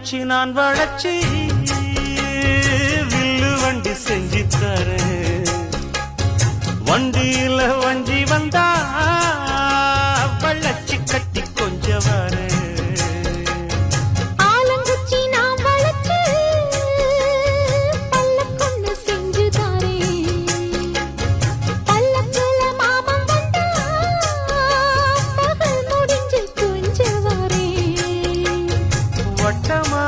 வச்சு நான் வளைச்சு வில்லு வண்டி செஞ்சு தரேன். வண்டியில வஞ்சி வந்தா வளைச்சு கட்டி கொஞ்சம் வரேன். வட்டமா